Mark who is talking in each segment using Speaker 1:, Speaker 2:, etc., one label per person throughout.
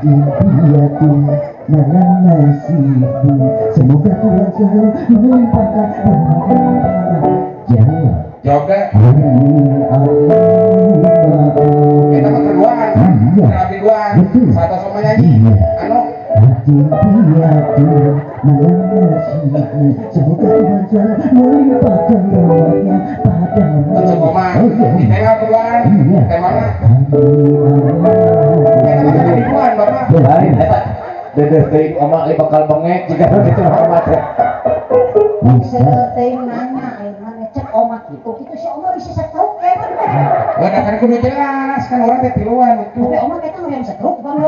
Speaker 1: impianku malam nasibku, semoga Tuhan selalu melimpahkan Jawa
Speaker 2: Joga kita keduaan rapi duaan satu sama nyanyi anu
Speaker 1: impianku malam nasibku, semoga Tuhan selalu melimpahkan rahmatnya padamu.
Speaker 2: untuk koma di tema keduaan temanya kita keduaan bapak
Speaker 3: lain eta dedes teuing oma li bakal bengek jika begitu hormat ya.
Speaker 1: Bisa
Speaker 4: Teuing nanya mana cek oma gitu si oma bisa setruk
Speaker 2: udah kan kudu jelas kan orang teh tiluan itu
Speaker 4: tapi oma kita yang setruk bang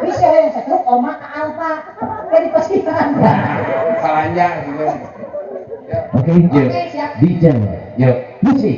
Speaker 4: bisa yang setruk oma ke alfa jadi pastikan
Speaker 2: salanja gitu ya
Speaker 1: oke, yuk.
Speaker 4: siap
Speaker 1: Bicara
Speaker 2: yuk
Speaker 1: musik.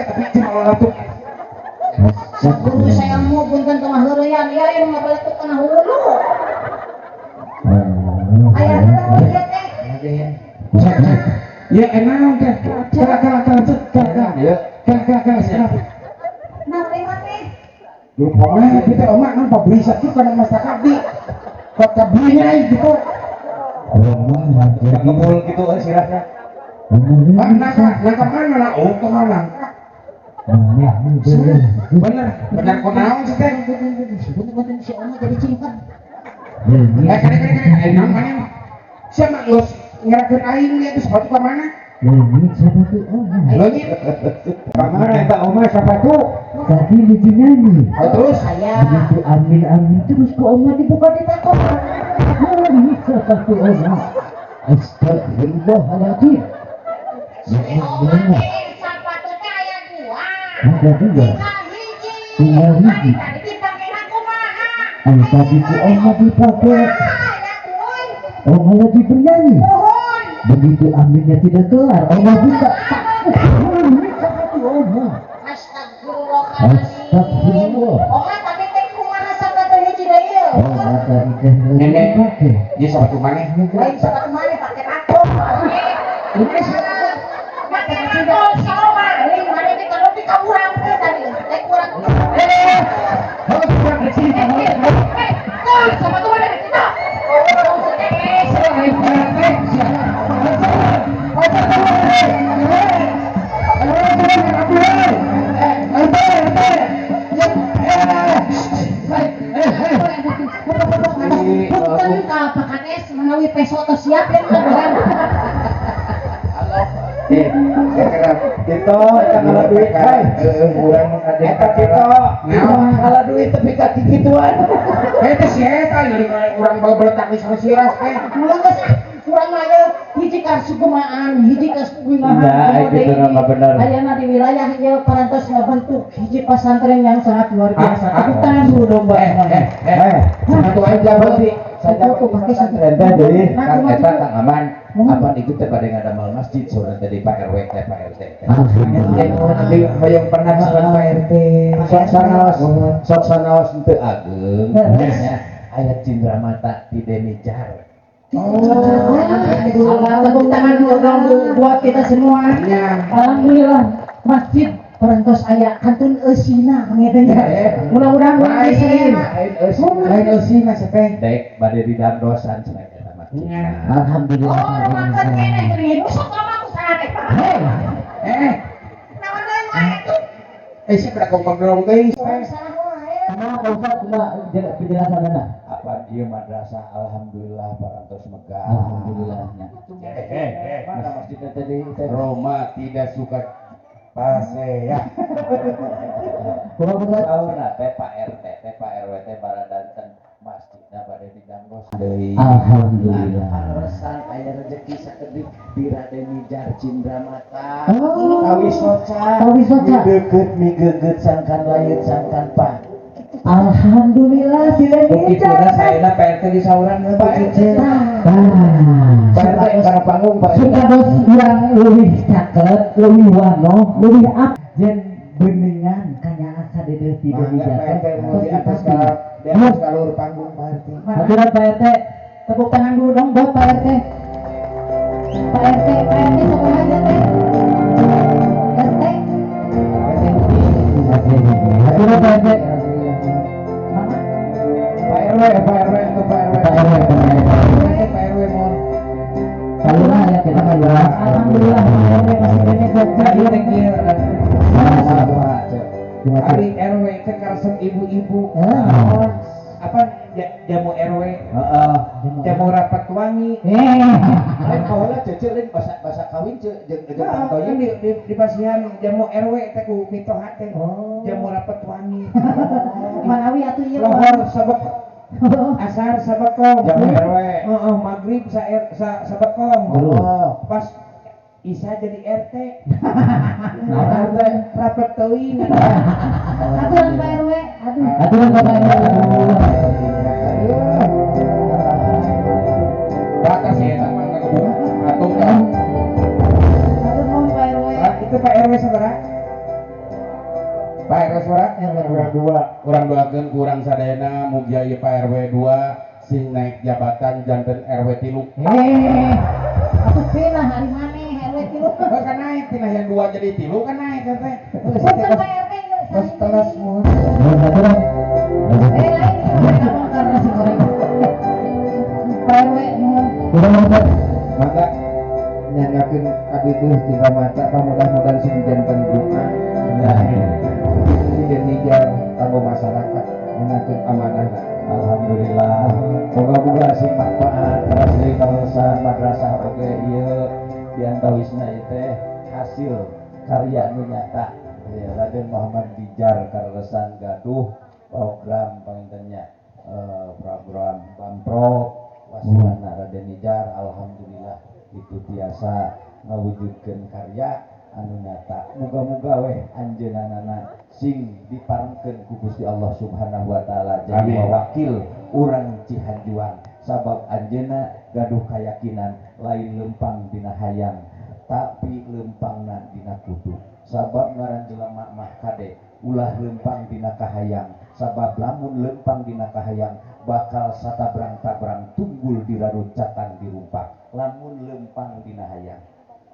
Speaker 2: tapi cuma tuh
Speaker 4: Dulu saya mau punten tengah hurian, ya yang ngabaletuk tengah hulu. Ayah dulu ya teh.
Speaker 2: ya enak teh kala ya kala siapa
Speaker 4: Nape mate?
Speaker 2: lu pokoknya kita omak kan pabrik sakit kan mas takabdi kok kablinya gitu
Speaker 3: Kemul gitu kan sirahnya.
Speaker 2: nangkap mana lah oh kemana bener kau naon sih teh
Speaker 4: Betul-betul si Oma jadi cingkat.
Speaker 2: kali namanya siapa lu ngerakin aing dia tuh sepatu ke mana lagi
Speaker 3: Kamana eta oma siapa tuh?
Speaker 1: Tadi lucu nyanyi.
Speaker 2: terus
Speaker 4: Saya
Speaker 1: Begitu amin terus kok oma dibuka di takut. Siapa tuh oma? Astagfirullahaladzim. Ya Allah.
Speaker 4: sepatunya aya dua.
Speaker 1: Ada juga. Tinggal hiji.
Speaker 4: Tadi dipakai aku maha.
Speaker 1: Tadi ku oma dipakai.
Speaker 4: Ya kuy.
Speaker 1: Oma lagi bernyanyi.
Speaker 4: Pohon.
Speaker 1: Begitu aminnya tidak kelar, oma buka. Siapa tuh oma?
Speaker 4: Astagfirullahaladzim.
Speaker 1: Astagfirullah.
Speaker 4: Oma tapi teh kumaha sepatu hiji deui ieu.
Speaker 1: Oma tadi kan
Speaker 2: nenek
Speaker 1: pakai.
Speaker 2: dia sepatu mana
Speaker 4: Lain sepatu mana pakai aku. Ini salah. Pakai sudah sama. Ini mana teh kalau di kaburang teh tadi. Teh kurang.
Speaker 1: Harus kurang kecil.
Speaker 4: Sepatu mana kita? Punten ka pakanes menawi peso atau siap ya
Speaker 3: Kita kalau duit baik.
Speaker 2: kurang mengadakan
Speaker 3: Eta kita kalau duit tapi kaki gituan.
Speaker 2: itu sih dari kurang beletak di sana siras teh
Speaker 4: Mulai geus kurang mah hiji ka sukumaan, hiji ka sukumaan.
Speaker 3: Nah, itu nama benar.
Speaker 4: Ayeuna di wilayah ieu parantos ngabentuk hiji pesantren yang sangat luar biasa. Tepuk tangan dulu dong, Mbak.
Speaker 2: satu aja berarti
Speaker 3: Saja
Speaker 4: Aku pakai satu.
Speaker 3: renda jadi
Speaker 4: Nah,
Speaker 3: Kang
Speaker 4: cuma
Speaker 3: Eta
Speaker 4: juga.
Speaker 3: Kang Aman apa itu teh pada ngadamal masjid saudara tadi Pak RW teh Pak RT.
Speaker 1: Alhamdulillah.
Speaker 3: Yang pernah saran Pak RT. Sok sanaos teu ageng. Aya cindera mata di Demijar.
Speaker 4: Tepuk tangan dulu dong buat kita semua. Alhamdulillah masjid
Speaker 1: perantos aya kantun eusina ngeudeung mudah-mudahan urang diseun
Speaker 2: lain eusina seteh
Speaker 3: dek bade didandosan cenah eta mah
Speaker 1: alhamdulillah
Speaker 4: Oh, makan kene geuning nusuk sama aku sare. Naon deui mah?
Speaker 2: si pada kongkong dorong teh
Speaker 4: Salah wae.
Speaker 1: kumaha Pak Ustaz kumaha penjelasanana
Speaker 3: apa dia madrasah alhamdulillah parantos megah
Speaker 1: alhamdulillahnya
Speaker 3: mana masjidnya tadi
Speaker 2: Roma tidak suka pase ya
Speaker 1: kumaha Pak Ustaz
Speaker 3: sauna teh Pak RT teh Pak RW teh baradanten masjidna bade didandos deui
Speaker 1: alhamdulillah
Speaker 3: alasan aya rezeki sakedik di Raden Nijar Cindramata
Speaker 1: Oh.
Speaker 3: kawi soca
Speaker 1: Kawi soca.
Speaker 3: deukeut migeugeut sangkan layeut sangkan pah
Speaker 1: alhamdulillah sileun
Speaker 3: Bukituna saena PRT di sauran Pak RT Pak RT karena panggung Pak RT
Speaker 1: supados urang leuwih caket leuwih wano leuwih up jen beningan kanyaang sadede ti
Speaker 2: mangga
Speaker 1: Dewi
Speaker 2: Pak RT
Speaker 1: Jateh
Speaker 2: mau di atas kalur panggung Pak RT
Speaker 1: haturan Pak RT tepuk tangan dulu dong buat Pak RT Pak RT sabaraha aja teh RT haturan Pak RT
Speaker 2: Pak RW itu Pak RW
Speaker 1: Pak RW
Speaker 2: Pak RW mohon
Speaker 1: kalurah ya kita kalurah alhamdulillah Pak RT masih kene
Speaker 2: jadi
Speaker 1: gocek
Speaker 2: teh kieu
Speaker 1: Gimana?
Speaker 2: hari RW teh karesep ibu-ibu apa jamu RW jamu rapat wangi
Speaker 3: lain kaula ceuceur lain basa kawin jeung
Speaker 2: yang di pasihan jamu RW teh ku mitoha teh
Speaker 1: Oh.
Speaker 2: jamu rapat wangi
Speaker 1: Manawi atuh ieu
Speaker 2: lohor sabek asar sabekong
Speaker 3: Jamu RW.
Speaker 2: maghrib sabekong
Speaker 3: Oh.
Speaker 2: pas Isa jadi RT
Speaker 3: Nah, RT.
Speaker 2: rapat teuing
Speaker 4: Aturan Pak RW. Aduh.
Speaker 1: aturan Bapak
Speaker 2: batas ya eta mah ngabung atuh kan
Speaker 4: Aduh mohon Pak RW.
Speaker 2: itu Pak RW sabaraha Pak RW sabaraha
Speaker 1: RW
Speaker 2: 2 urang doakeun ku urang sadayana mugia ieu Pak RW 2 sing naik jabatan janten RW 3
Speaker 4: Atuh pinah hari maneh RW 3.
Speaker 2: oh kan naik tina yang 2 jadi 3 kan naik kan teh
Speaker 4: Punten Pak RT yuk.
Speaker 2: terus telas mohon
Speaker 1: aturan
Speaker 4: Lain itu mereka bongkar nasi goreng. Pak RW mohon.
Speaker 1: kurang Ustaz
Speaker 2: maka nyangakeun abdi teh tina mata mudah-mudahan sing janten doa di Nijar kanggo masyarakat nyangakeun amanahna
Speaker 3: alhamdulillah moga-moga sing manfaat asli kawasan madrasah oge ieu diantawisna ieu teh hasil karya nu nyata ya, Raden Muhammad Dijar karesan gaduh program pangintennya program Pamprov wasilana Raden Dijar alhamdulillah itu biasa ngawujudkeun karya anu nyata muga-muga weh anjeunana sing diparengkeun ku Gusti Allah Subhanahu wa taala jadi
Speaker 2: Amin.
Speaker 3: wakil urang Cihanjuang sabab anjeunna gaduh kayakinan lain lempang dina hayang tapi lempangna dina kudu sabab ngaran jelema mah kade ulah lempang dina kahayang sabab lamun lempang dina kahayang bakal satabrang-tabrang tunggul dirarucakan dirumpak lamun lempang dina hayang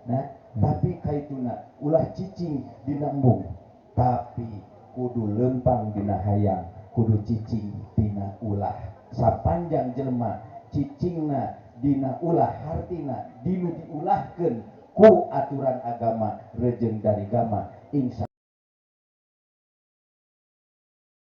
Speaker 3: nah tapi kaituna ulah cicing dina embung tapi kudu lempang dina hayang kudu cicing dina ulah sapanjang jelema cicingna dina ulah hartina dinu diulahkeun ku aturan agama rejeng dari agama insya